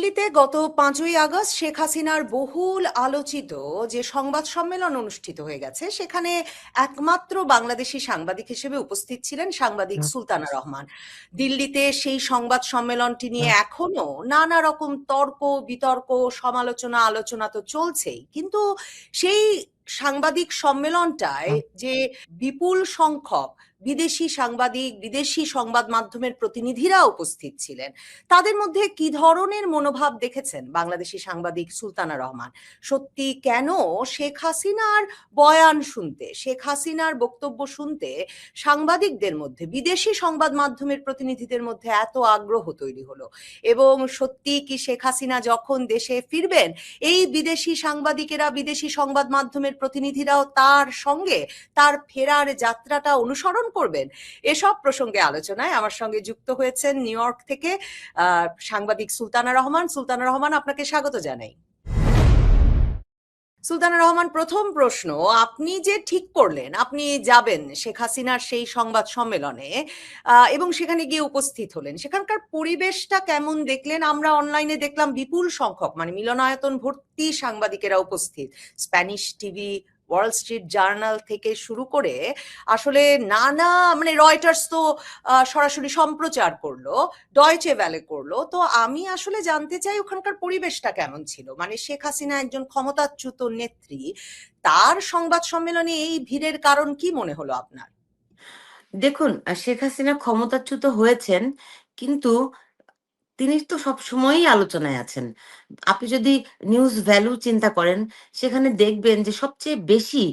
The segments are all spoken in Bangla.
দিল্লিতে গত 5ই আগস্ট শেখ হাসিনার বহুল আলোচিত যে সংবাদ সম্মেলন অনুষ্ঠিত হয়ে গেছে, সেখানে একমাত্র বাংলাদেশি সাংবাদিক হিসেবে উপস্থিত ছিলেন সাংবাদিক সুলতানা রহমান। দিল্লিতে সেই সংবাদ সম্মেলনটি নিয়ে এখনো নানা রকম তর্ক বিতর্ক সমালোচনা আলোচনা তো চলছেই, কিন্তু সেই সাংবাদিক সম্মেলনটায় যে বিপুল সংখ্যক বিদেশি সাংবাদিক, বিদেশি সংবাদ মাধ্যমের প্রতিনিধিরা উপস্থিত ছিলেন, তাদের মধ্যে কি ধরনের মনোভাব দেখেছেন বাংলাদেশি সাংবাদিক সুলতানা রহমান? সত্যি কেন শেখ হাসিনার বয়ান শুনতে, শেখ হাসিনার বক্তব্য শুনতে সাংবাদিকদের মধ্যে, বিদেশি সংবাদ মাধ্যমের প্রতিনিধিদের মধ্যে এত আগ্রহ তৈরি হলো? এবং সত্যি কি শেখ হাসিনা যখন দেশে ফিরবেন, এই বিদেশি সাংবাদিকেরা, বিদেশি সংবাদ মাধ্যমের প্রতিনিধিরাও তার সঙ্গে তার ফেরার যাত্রাটা অনুসরণ করবেন? এসব প্রসঙ্গে আলোচনায় আমার সঙ্গে যুক্ত হয়েছেন নিউ ইয়র্ক থেকে সাংবাদিক সুলতানা রহমান। সুলতানা রহমান, আপনাকে স্বাগত জানাই। সুলতানা রহমান, প্রথম প্রশ্ন, আপনি যে ঠিক করলেন আপনি যাবেন শেখ হাসিনার সেই সংবাদ সম্মেলনে এবং সেখানে গিয়ে উপস্থিত হলেন, সেখানকার পরিবেশটা কেমন দেখলেন? আমরা অনলাইনে দেখলাম বিপুল সংখ্যক, মানে মিলনায়তন ভর্তি সাংবাদিকেরা উপস্থিত। Spanish TV, Wall Street journal থেকে শুরু করে আসলে নানা, মানে রয়টার্স তো সরাসরি সম্প্রচার করলো, ডয়চে ভ্যালে করলো। তো আমি আসলে জানতে চাই ওখানকার পরিবেশটা কেমন ছিল, মানে শেখ হাসিনা একজন ক্ষমতাচ্যুত নেত্রী, তার সংবাদ সম্মেলনে এই ভিড়ের কারণ কি মনে হলো আপনার? দেখুন, শেখ হাসিনা ক্ষমতাচ্যুত হয়েছেন, কিন্তু তিনি তো সবসময়ই আলোচনায় আছেন। আপনি যদি নিউজ ভ্যালু চিন্তা করেন, সেখানে দেখবেন যে সবচেয়ে বেশি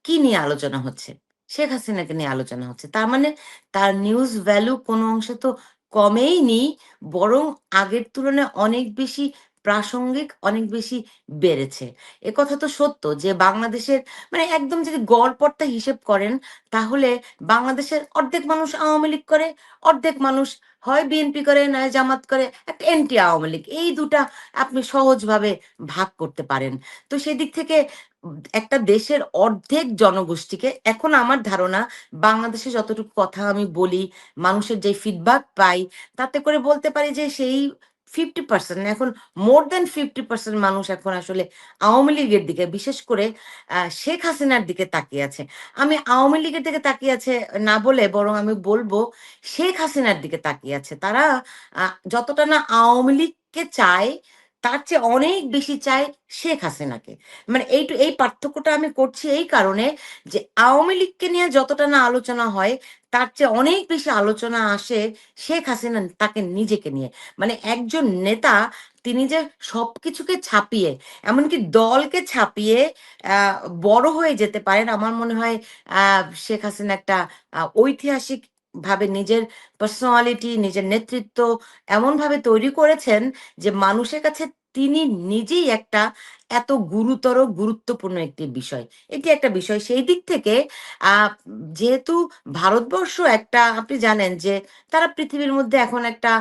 কি নিয়ে আলোচনা হচ্ছে? শেখ হাসিনাকে নিয়ে আলোচনা হচ্ছে। তার মানে তার নিউজ ভ্যালু কোনো অংশে তো কমেইনি, বরং আগের তুলনায় অনেক বেশি প্রাসঙ্গিক, অনেক বেশি বেড়েছে। একথা তো সত্য যে বাংলাদেশের, মানে একদম যদি গড়পড়তা হিসেব করেন, তাহলে বাংলাদেশের অর্ধেক মানুষ আওয়ামী লীগ করে, অর্ধেক মানুষ হয় বিএনপি করে, নয় জামাত করে, একটা এন্টি আওয়ামী লীগ। এই দুটা আপনি সহজভাবে ভাগ করতে পারেন। তো সেদিক থেকে একটা দেশের অর্ধেক জনগোষ্ঠীকে, এখন আমার ধারণা বাংলাদেশে যতটুকু কথা আমি বলি, মানুষের যে ফিডব্যাক পাই, তাতে করে বলতে পারি যে সেই 50%, এখন মোর দেন 50% মানুষ এখন আসলে আওয়ামী লীগের দিকে, বিশেষ করে শেখ হাসিনার দিকে তাকিয়ে আছে। আমি আওয়ামী লীগের দিকে তাকিয়ে আছে না বলে, বরং আমি বলবো শেখ হাসিনার দিকে তাকিয়ে আছে। তারা যতটা না আওয়ামী লীগকে চায়, তার চেয়ে অনেক বেশি চায় শেখ হাসিনাকে। মানে এই পার্থক্যটা আমি করছি এই কারণে যে আওয়ামী লীগকে নিয়ে যতটা না আলোচনা হয়, তার চেয়ে অনেক বেশি আলোচনা আসে শেখ হাসিনা তাকে নিজেকে নিয়ে। মানে একজন নেতা, তিনি যে সবকিছুকে ছাপিয়ে, এমনকি দলকে ছাপিয়ে আহ বড় হয়ে যেতে পারেন, আমার মনে হয় শেখ হাসিনা একটা ঐতিহাসিক ভাবে নিজের পার্সোনালিটি, নিজের নেতৃত্ব এমন ভাবে তৈরি করেছেন যে মানুষের কাছে তিনি নিজেই একটা এত গুরুত্বপূর্ণ একটি বিষয়। এটি একটা বিষয়। সেই দিক থেকে আহ যেহেতু ভারতবর্ষ একটা, আপনি জানেন যে তারা পৃথিবীর মধ্যে এখন একটা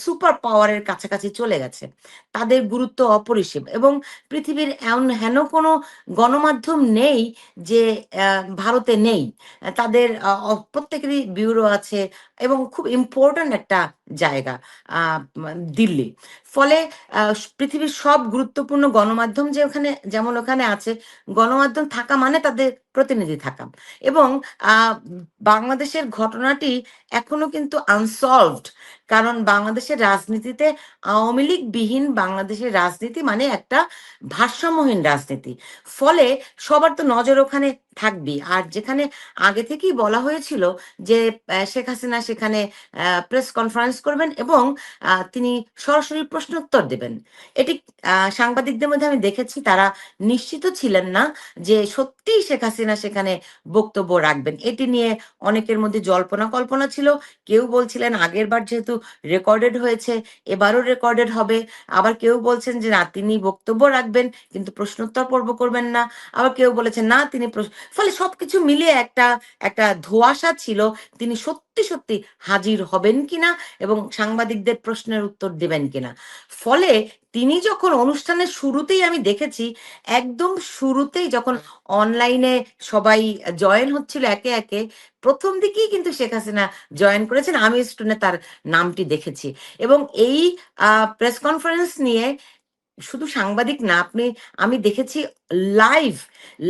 সুপার পাওয়ারের কাছাকাছি চলে গেছে। তাদের গুরুত্ব অপরিসীম, এবং পৃথিবীর এমন হেন কোনো গণমাধ্যম নেই যে ভারতে নেই। তাদের প্রত্যেকেরই ব্যুরো আছে, এবং খুব ইম্পর্ট্যান্ট একটা জায়গা দিল্লি। ফলে পৃথিবীর সব গুরুত্বপূর্ণ গণমাধ্যম যে ওখানে, যেমন ওখানে আছে, গণমাধ্যম থাকা মানে তাদের প্রতিনিধি থাকা। এবং বাংলাদেশের ঘটনাটি এখনো কিন্তু আনসলভড, কারণ বাংলাদেশের রাজনীতিতে আওয়ামী লীগ বিহীন বাংলাদেশের রাজনীতি মানে একটা ভারসাম্যহীন রাজনীতি। ফলে সবার তো নজর ওখানে থাকবে। আর যেখানে আগে থেকেই বলা হয়েছিল যে শেখ হাসিনা সেখানে প্রেস কনফারেন্স করবেন এবং তিনি সরাসরি প্রশ্ন উত্তর দেবেন, এটি সাংবাদিকদের মধ্যে আমি দেখেছি তারা নিশ্চিত ছিলেন না যে সত্যিই শেখ হাসিনা সেখানে বক্তব্য রাখবেন। এটি নিয়ে অনেকের মধ্যে জল্পনা কল্পনা ছিল। কেউ বলছিলেন আগের বার যেহেতু রেকর্ডেড হয়েছে, এবারও রেকর্ডেড হবে। আবার কেউ বলছেন যে না, তিনি বক্তব্য রাখবেন কিন্তু প্রশ্নোত্তর পর্ব করবেন না। আবার কেউ বলেছেন না, তিনি ফলে সবকিছু মিলিয়ে একটা একটা ধোঁয়াশা ছিল তিনি সত্যি সত্যি হাজির হবেন কিনা এবং সাংবাদিকদের প্রশ্নের উত্তর দেবেন কিনা। ফলে তিনি যখন অনুষ্ঠানের শুরুতেই, আমি দেখেছি একদম শুরুতেই যখন অনলাইনে সবাই জয়েন হচ্ছিল একে একে, প্রথম দিকেই কিন্তু শেখ হাসিনা জয়েন করেছেন, আমি স্টুডেন্টে তার নামটি দেখেছি। এবং এই প্রেস কনফারেন্স নিয়ে শুধু সাংবাদিক না, আমি দেখেছি লাইভ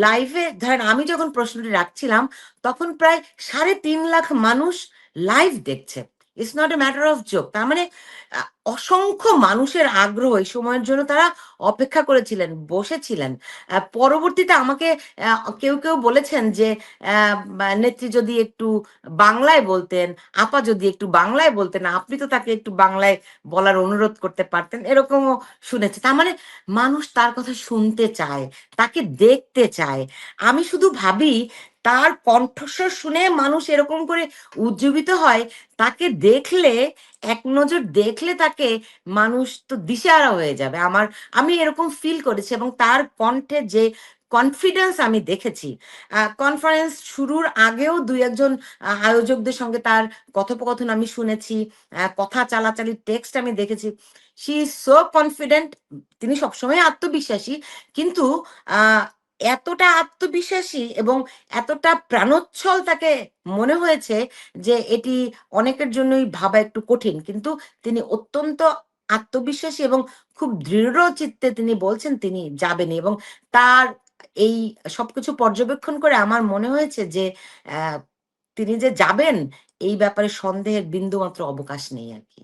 লাইভে, ধরেন আমি যখন প্রশ্নটি রাখছিলাম তখন প্রায় 3.5 লাখ মানুষ লাইভ দেখছে। It's not a matter of joke. তার মানে অসংখ্য মানুষের আগ্রহ এই সময়ের জন্য তারা অপেক্ষা করেছিলেন, বসেছিলেন। পরবর্তীতে আমাকে কেউ কেউ বলেছেন যে নেত্রী যদি একটু বাংলায় বলতেন, আপা যদি একটু বাংলায় বলতেন, আপনি তো তাকে একটু বাংলায় বলার অনুরোধ করতে পারতেন, এরকমও শুনেছি। তার মানে মানুষ তার কথা শুনতে চায়, তাকে দেখতে চায়। আমি শুধু ভাবি তার কণ্ঠস্বর শুনে মানুষ এরকম করে উজ্জীবিত হয়, তাকে দেখলে, এক নজর দেখলে তাকে মানুষ তো দিশেহারা হয়ে যাবে। আমি এরকম ফিল করেছি, এবং তার কণ্ঠে যে কনফিডেন্স আমি দেখেছি। কনফারেন্স শুরুর আগেও দুই একজন আয়োজকদের সঙ্গে তার কথোপকথন আমি শুনেছি, কথা চালাচালির টেক্সট আমি দেখেছি। She is so confident. তিনি সবসময় আত্মবিশ্বাসী, কিন্তু এতটা আত্মবিশ্বাসী এবং এতটা প্রাণোচ্ছল তাকে মনে হয়েছে যে এটি অনেকের জন্যই ভাবা একটু কঠিন। কিন্তু তিনি অত্যন্ত আত্মবিশ্বাসী এবং খুব দৃঢ় চিত্তে তিনি বলছেন তিনি যাবেন। এবং তার এই সবকিছু পর্যবেক্ষণ করে আমার মনে হয়েছে যে তিনি যে যাবেন এই ব্যাপারে সন্দেহের বিন্দুমাত্র অবকাশ নেই আর কি।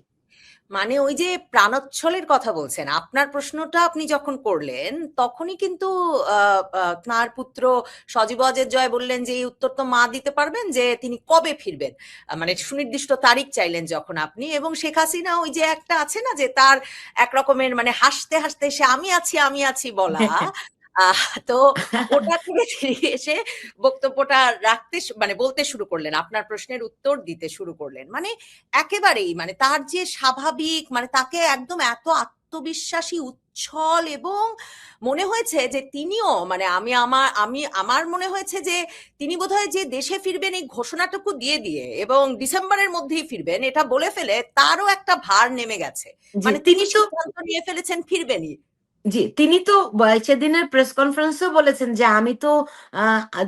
মানে ওই যে প্রাণোচ্ছলের কথা বলছেন, আপনার প্রশ্নটা আপনি যখন করলেন তখনই কিন্তু তাঁর পুত্র সজীব ওয়াজেদ জয় বললেন যে এই উত্তর তো মা দিতে পারবেন যে তিনি কবে ফিরবেন, মানে সুনির্দিষ্ট তারিখ চাইলেন যখন আপনি। এবং শেখ হাসিনা ওই যে একটা আছে না যে তার এক রকমের মানে হাসতে হাসতে সে আমি আছি বলা, তো ওটা থেকে ফিরে এসে বক্তব্যটা মানে বলতে শুরু করলেন, আপনার প্রশ্নের উত্তর দিতে শুরু করলেন। মানে একেবারেই মানে তার যে স্বাভাবিক, মানে তাকে একদম এত আত্মবিশ্বাসী, উচ্ছল, এবং মনে হয়েছে যে তিনিও মানে আমার মনে হয়েছে যে তিনি বোধহয় যে দেশে ফিরবেন এই ঘোষণাটুকু দিয়ে দিয়ে এবং ডিসেম্বরের মধ্যেই ফিরবেন এটা বলে ফেলে তারও একটা ভার নেমে গেছে। জি, মানে তিনি তিনি তো সিদ্ধান্ত নিয়ে ফেলেছেন ফিরবেনই। জি, তিনি তো সেদিনের প্রেস কনফারেন্সেও বলেছেন যে আমি তো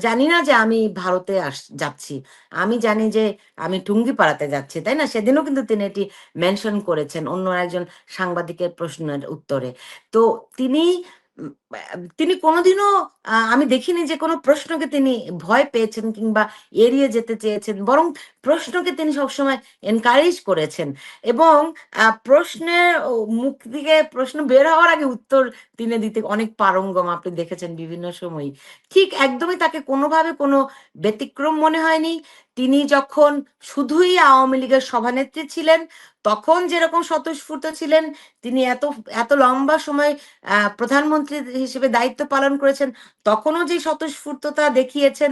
জানি না যে আমি ভারতে যাচ্ছি। আমি জানি যে আমি টুঙ্গিপাড়াতে যাচ্ছি। তাই না? সেদিনও কিন্তু তিনি এটি মেনশন করেছেন অন্য একজন সাংবাদিকের প্রশ্নের উত্তরে। তো তিনি উম আ তিনি কোনদিনও আমি দেখিনি যে কোনো প্রশ্নকে তিনি ভয় পেয়েছেন কিংবা এড়িয়ে যেতে চেয়েছেন। বরং প্রশ্নকে তিনি সবসময় এনকারেজ করেছেন। এবং প্রশ্নের মুখ থেকে প্রশ্ন বের হওয়ার আগে উত্তর তিনি দিতে অনেক পারঙ্গম, আপনি দেখেছেন বিভিন্ন সময়ই। ঠিক একদমই তাকে কোনোভাবে কোনো ব্যতিক্রম মনে হয়নি। তিনি যখন শুধুই আওয়ামী লীগের সভানেত্রী ছিলেন, তখন যেরকম স্বতঃস্ফূর্ত ছিলেন, তিনি এত লম্বা সময় প্রধানমন্ত্রী হিসেবে দায়িত্ব পালন করেছেন, তখনও যে স্বতঃস্ফূর্ততা দেখিয়েছেন,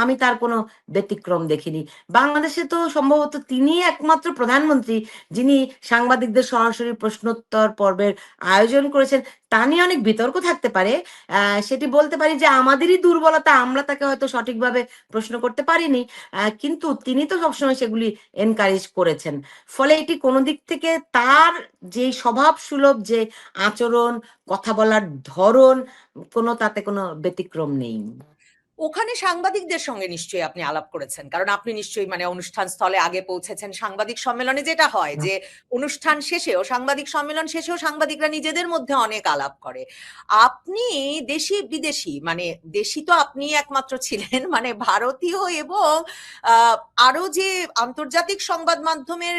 আমি তার কোনো ব্যতিক্রম দেখিনি। বাংলাদেশে তো সম্ভবত তিনিই একমাত্র প্রধানমন্ত্রী যিনি সাংবাদিকদের সরাসরি প্রশ্নোত্তর পর্বের আয়োজন করেছেন। তা নিয়ে অনেক বিতর্ক থাকতে পারে। সেটি বলতে পারি যে আমাদেরই দুর্বলতা, আমরা তাকে হয়তো সঠিকভাবে প্রশ্ন করতে পারিনি। কিন্তু তিনি তো সবসময় সেগুলি এনকারেজ করেছেন। ফলে এটি কোনো দিক থেকে তার যেই স্বভাবসুলভ যে আচরণ, কথা বলার ধরন, তাতে কোনো ব্যতিক্রম নেই। ওখানে সাংবাদিকদের সঙ্গে নিশ্চয়ই আপনি আলাপ করেছেন, কারণ আপনি নিশ্চয়ই মানে অনুষ্ঠান স্থলে আগে পৌঁছেছেন। সাংবাদিক সম্মেলনে যেটা হয় যে অনুষ্ঠান শেষেও, সাংবাদিক সম্মেলন শেষেও সাংবাদিকরা নিজেদের মধ্যে অনেক আলাপ করে। আপনি দেশি বিদেশি, মানে দেশি তো আপনি একমাত্র ছিলেন, মানে ভারতীয় এবং আরো যে আন্তর্জাতিক সংবাদ মাধ্যমের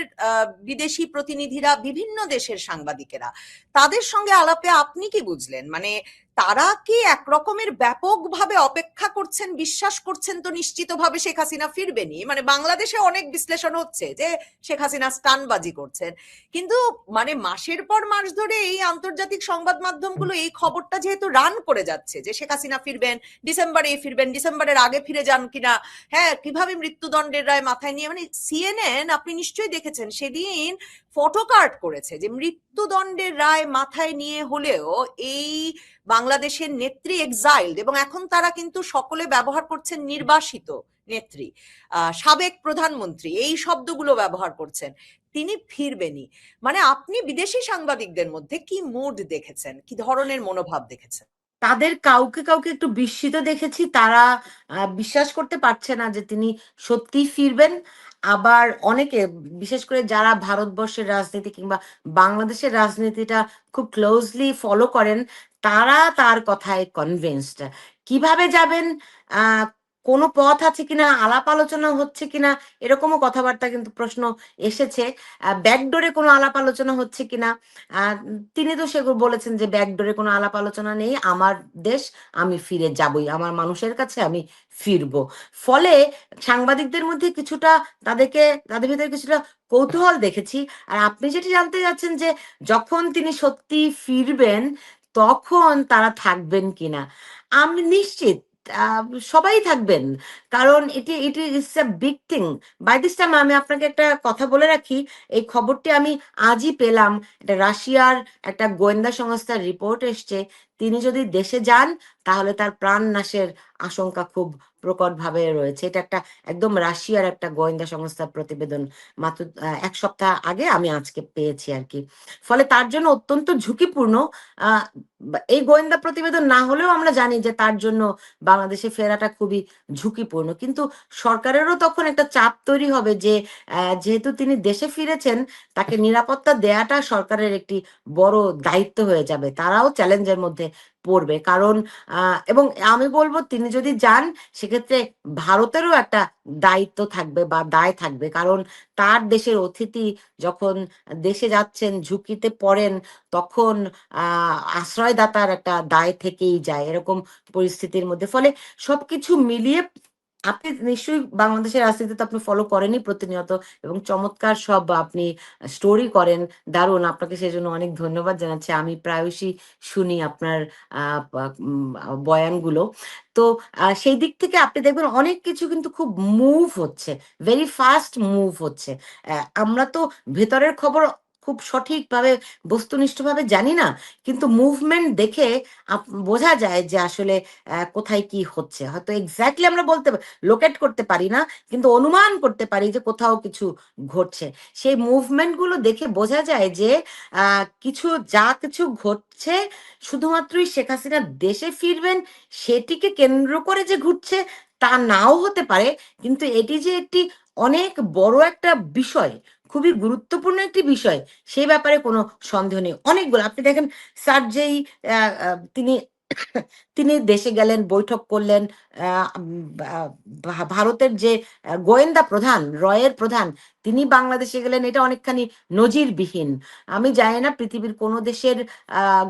বিদেশি প্রতিনিধিরা, বিভিন্ন দেশের সাংবাদিকেরা, তাদের সঙ্গে আলাপে আপনি কি বুঝলেন? মানে তারা কি একরকমের ব্যাপকভাবে অপেক্ষা করছেন, বিশ্বাস করছেন তো নিশ্চিতভাবে শেখ হাসিনা ফিরবেনই? মানে বাংলাদেশে অনেক বিশ্লেষণ হচ্ছে যে শেখ হাসিনা স্টানবাজি করছেন, কিন্তু মানে মাসের পর মাস ধরে এই আন্তর্জাতিক সংবাদ মাধ্যমগুলো এই খবরটা যেহেতু রান করে যাচ্ছে যে শেখ হাসিনা ফিরবেন, ডিসেম্বরে ফিরবেন, ডিসেম্বরের আগে ফিরে যান কিনা, হ্যাঁ কিভাবে মৃত্যুদণ্ডের রায় মাথায় নিয়ে, মানে সিএনএন আপনি নিশ্চয়ই দেখেছেন সেদিন ফটোকার্ড করেছে যে মৃত্যুদণ্ডের রায় মাথায় নিয়ে হলেও এই বাংলাদেশের নেত্রী এক্সাইলড, এবং এখন তারা কিন্তু সকলে ব্যবহার করছেন নির্বাসিত নেত্রী, সাবেক প্রধানমন্ত্রী, এই শব্দগুলো ব্যবহার করছেন, তিনি ফিরবেনই। মানে আপনি বিদেশি সাংবাদিকদের মধ্যে কি মুড দেখেছেন, কি ধরনের মনোভাব দেখেছেন? তাদের কাউকে কাউকে একটু বিস্মিত দেখেছি, তারা বিশ্বাস করতে পারছে না যে তিনি সত্যিই ফিরবেন। আবার অনেকে, বিশেষ করে যারা ভারতবর্ষের রাজনীতি কিংবা বাংলাদেশের রাজনীতিটা খুব ক্লোজলি ফলো করেন, তারা তার কথায় কনভিন্সড। কিভাবে যাবেন, আহ কোনো পথ আছে কিনা, আলাপ আলোচনা হচ্ছে কিনা, এরকমও কথাবার্তা কিন্তু প্রশ্ন এসেছে। ব্যাকডোরে কোনো আলাপ আলোচনা হচ্ছে কিনা, তিনি তো সেগুলো বলেছেন যে ব্যাকডোরে কোনো আলাপ আলোচনা নেই, আমার দেশ, আমি ফিরে যাবই, আমার মানুষের কাছে আমি ফিরবো। ফলে সাংবাদিকদের মধ্যে কিছুটা, তাদের ভিতরে কিছুটা কৌতূহল দেখেছি। আর আপনি যেটি জানতে যাচ্ছেন যে যখন তিনি সত্যি ফিরবেন তখন তারা থাকবেন কিনা, আমি নিশ্চিত আহ, সবাই থাকবেন। কারণ এটি এটি it's a big thing. By this time আমি আপনাকে একটা কথা বলে রাখি, এই খবরটি আমি আজই পেলাম। এটা রাশিয়ার একটা গোয়েন্দা সংস্থার রিপোর্ট এসছে, তিনি যদি দেশে যান তাহলে তার প্রাণ নাশের আশঙ্কা খুব প্রকটভাবে রয়েছে। এটা একটা একদম রাশিয়ার একটা গোয়েন্দা সংস্থার প্রতিবেদন, মাত্র 1 সপ্তাহ আগে আমি আজকে পেয়েছি আর কি। ফলে তার জন্য অত্যন্ত ঝুঁকিপূর্ণ। আহ এই গোয়েন্দা প্রতিবেদন না হলেও আমরা জানি যে তার জন্য বাংলাদেশে ফেরাটা খুবই ঝুঁকিপূর্ণ। কিন্তু সরকারেরও তখন একটা চাপ তৈরি হবে যে যেহেতু তিনি দেশে ফিরেছেন, তাকে নিরাপত্তা দেয়াটা সরকারের একটি বড় দায়িত্ব হয়ে যাবে। তারাও চ্যালেঞ্জের মধ্যে পড়বে। কারণ এবং আমি বলবো তিনি যদি যান সেক্ষেত্রে ভারতেরও একটা দায়িত্ব থাকবে বা দায় থাকবে। কারণ তার দেশের অতিথি যখন দেশে যাচ্ছেন, ঝুঁকিতে পড়েন, তখন আশ্রয়দাতার একটা দায় থেকেই যায় এরকম পরিস্থিতির মধ্যে। ফলে সবকিছু মিলিয়ে, আপনি নিশ্চয়ই বাংলাদেশের রাজনীতি তো আপনি ফলো করেনই প্রতিনিয়ত, এবং চমৎকার সব আপনি স্টোরি করেন, দারুণ। আপনাকে সেজন্য অনেক ধন্যবাদ জানাচ্ছি। আমি প্রায়শই শুনি আপনার বয়ানগুলো। তো সেই দিক থেকে আপনি দেখবেন অনেক কিছু কিন্তু খুব মুভ হচ্ছে, ভেরি ফাস্ট মুভ হচ্ছে। আমরা তো ভেতরের খবর খুব সঠিকভাবে বস্তুনিষ্ঠভাবে জানি না, কিন্তু মুভমেন্ট দেখে বোঝা যায় যে আসলে কোথায় কি হচ্ছে। হয়তো এক্স্যাক্টলি আমরা লোকেট করতে পারি না, কিন্তু অনুমান করতে পারি যে কোথাও কিছু ঘটছে। সেই মুভমেন্ট গুলো দেখে বোঝা যায় যে যা কিছু ঘটছে শুধুমাত্রই শেখ হাসিনা দেশে ফিরবেন সেটিকে কেন্দ্র করে যে ঘুরছে তা নাও হতে পারে। কিন্তু এটি যে একটি অনেক বড় একটা বিষয়, খুবই গুরুত্বপূর্ণ একটি বিষয়, সেই ব্যাপারে কোনো সন্দেহ নেই। অনেকগুলো আপনি দেখেন, স্যার যেই তিনি তিনি দেশে গেলেন, বৈঠক করলেন, ভারতের যে গোয়েন্দা প্রধান, রয়ের প্রধান, তিনি বাংলাদেশে গেলেন, এটা অনেকখানি নজিরবিহীন। আমি জানি না পৃথিবীর কোন দেশের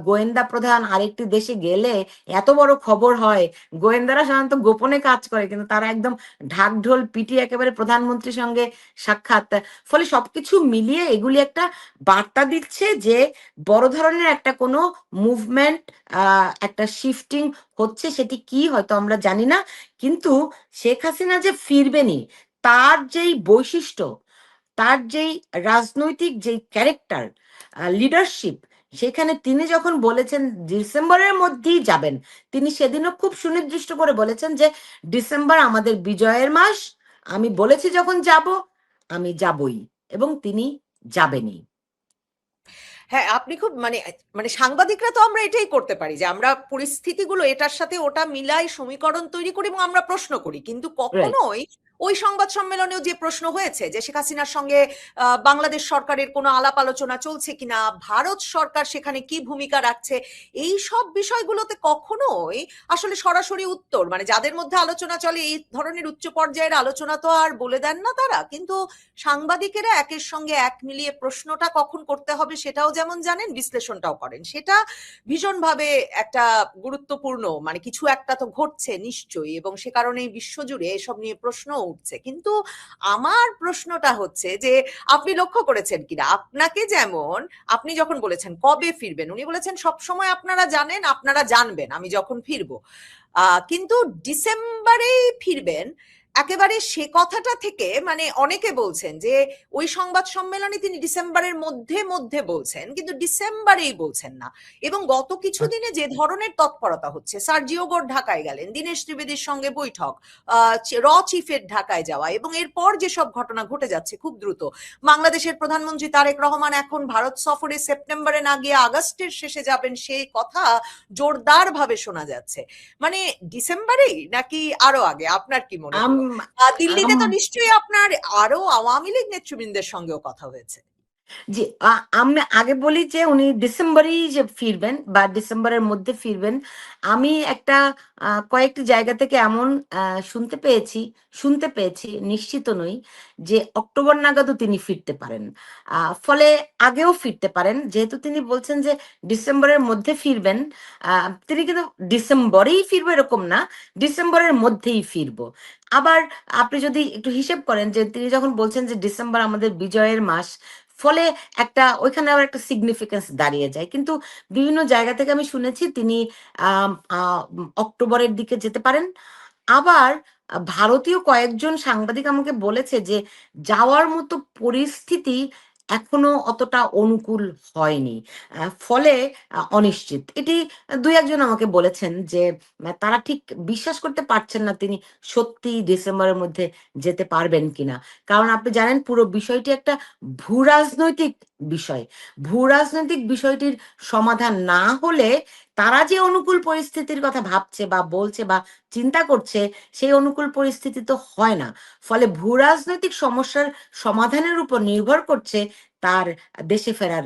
গোয়েন্দা প্রধান আরেকটি দেশে গেলে এত বড় খবর হয়। গোয়েন্দারা সাধারণত গোপনে কাজ করে, কিন্তু তারা একদম ঢাকঢোল পিটিয়ে একেবারে প্রধানমন্ত্রীর সঙ্গে সাক্ষাৎ। ফলে সবকিছু মিলিয়ে এগুলি একটা বার্তা দিচ্ছে যে বড় ধরনের একটা কোনো মুভমেন্ট, একটা শিফটিং হচ্ছে। সেটি কি হয়তো আমরা জানি না, কিন্তু শেখ হাসিনা যে ফিরবেনই, তার যেই বৈশিষ্ট্য, তার যেই রাজনৈতিক যেই ক্যারেক্টার, লিডারশিপ, সেখানে তিনি যখন বলেছেন ডিসেম্বরের মধ্যেই যাবেন, তিনি সেদিনও খুব সুনির্দিষ্ট করে বলেছেন যে ডিসেম্বর আমাদের বিজয়ের মাস, আমি বলেছি যখন যাব আমি যাবই, এবং তিনি যাবেনই। হ্যাঁ, আপনি খুব মানে মানে সাংবাদিকরা তো আমরা এটাই করতে পারি যে আমরা পরিস্থিতিগুলো এটার সাথে ওটা মিলাই সমীকরণ তৈরি করি এবং আমরা প্রশ্ন করি, কিন্তু রাইট। কখনোই ওই সংবাদ সম্মেলনেও যে প্রশ্ন হয়েছে যে শেখ হাসিনার সঙ্গে বাংলাদেশ সরকারের কোনো আলাপ আলোচনা চলছে কিনা, ভারত সরকার সেখানে কি ভূমিকা রাখছে, এই সব বিষয়গুলোতে কখনোই আসলে সরাসরি উত্তর, মানে যাদের মধ্যে আলোচনা চলে এই ধরনের উচ্চ পর্যায়ের আলোচনা তো আর বলে দেন না তারা, কিন্তু সাংবাদিকেরা একের সঙ্গে এক মিলিয়ে প্রশ্নটা কখন করতে হবে সেটাও যেমন জানেন, বিশ্লেষণটাও করেন। সেটা ভীষণভাবে একটা গুরুত্বপূর্ণ, মানে কিছু একটা তো ঘটছে নিশ্চয়ই, এবং সে কারণেই বিশ্বজুড়ে এসব নিয়ে প্রশ্ন উঠছে। কিন্তু আমার প্রশ্নটা হচ্ছে যে আপনি লক্ষ্য করেছেন কিনা, আপনাকে যেমন আপনি যখন বলেছেন কবে ফিরবেন, উনি বলেছেন সব সময় আপনারা জানেন, আপনারা জানবেন আমি যখন ফিরবো, কিন্তু ডিসেম্বরেই ফিরবেন। একেবারে সে কথাটা থেকে মানে অনেকে বলছেন যে ওই সংবাদ সম্মেলনে তিনি ডিসেম্বরের মধ্যে মধ্যে বলছেন, কিন্তু ডিসেম্বরেই বলছেন না। এবং গত কিছুদিনে যে ধরনের তৎপরতা হচ্ছে, সার্জিও গোর ঢাকায় গেলেন, দীনেশ ত্রিবেদীর সঙ্গে বৈঠক, র চিফের ঢাকায় যাওয়া, এবং এরপর যেসব ঘটনা ঘটে যাচ্ছে খুব দ্রুত, বাংলাদেশের প্রধানমন্ত্রী তারেক রহমান এখন ভারত সফরে সেপ্টেম্বরে না গিয়ে আগস্টের শেষে যাবেন, সেই কথা জোরদার ভাবে শোনা যাচ্ছে। মানে ডিসেম্বরেই নাকি আরো আগে, আপনার কি মনে আম হলো? দিল্লিতে আম তো নিশ্চয়ই আপনার আরো আওয়ামী লীগ নেতৃবৃন্দের সঙ্গেও কথা হয়েছে। জি, আমি আগে বলি যে উনি ডিসেম্বরেই যে ফিরবেন বা ডিসেম্বরের মধ্যে ফিরবেন। আমি একটা কয়েকটি জায়গা থেকে এমন শুনতে পেয়েছি, নিশ্চিত নই, যে অক্টোবর নাগাদও তিনি ফিরতে পারেন। ফলে আগেও ফিরতে পারেন, যেহেতু তিনি বলছেন যে ডিসেম্বরের মধ্যে ফিরবেন। তিনি কিন্তু ডিসেম্বরেই ফিরবো এরকম না, ডিসেম্বরের মধ্যেই ফিরবো। আবার আপনি যদি একটু হিসেব করেন যে তিনি যখন বলছেন যে ডিসেম্বর আমাদের বিজয়ের মাস, ফলে ওইখানে আবার একটা সিগনিফিকেন্স দাঁড়িয়ে যায়। কিন্তু বিভিন্ন জায়গা থেকে আমি শুনেছি তিনি অক্টোবরের দিকে যেতে পারেন। আবার ভারতীয় কয়েকজন সাংবাদিক আমাকে বলেছে যে যাওয়ার মতো পরিস্থিতি এখনো অতটা অনুকূল হয়নি। ফলে অনিশ্চিত। এটি দুই একজন আমাকে বলেছেন যে তারা ঠিক বিশ্বাস করতে পারছেন না তিনি সত্যি ডিসেম্বরের মধ্যে যেতে পারবেন কিনা। কারণ আপনি জানেন পুরো বিষয়টি একটা ভূরাজনৈতিক বিষয়। ভূরাজনৈতিক বিষয়টির সমাধান না হলে তারা যে অনুকূল পরিস্থিতির কথা ভাবছে বা বলছে বা চিন্তা করছে, সেই অনুকূল পরিস্থিতি তো হয় না। ফলে ভূরাজনৈতিক সমস্যার সমাধানের উপর নির্ভর করছে তার দেশে ফেরার,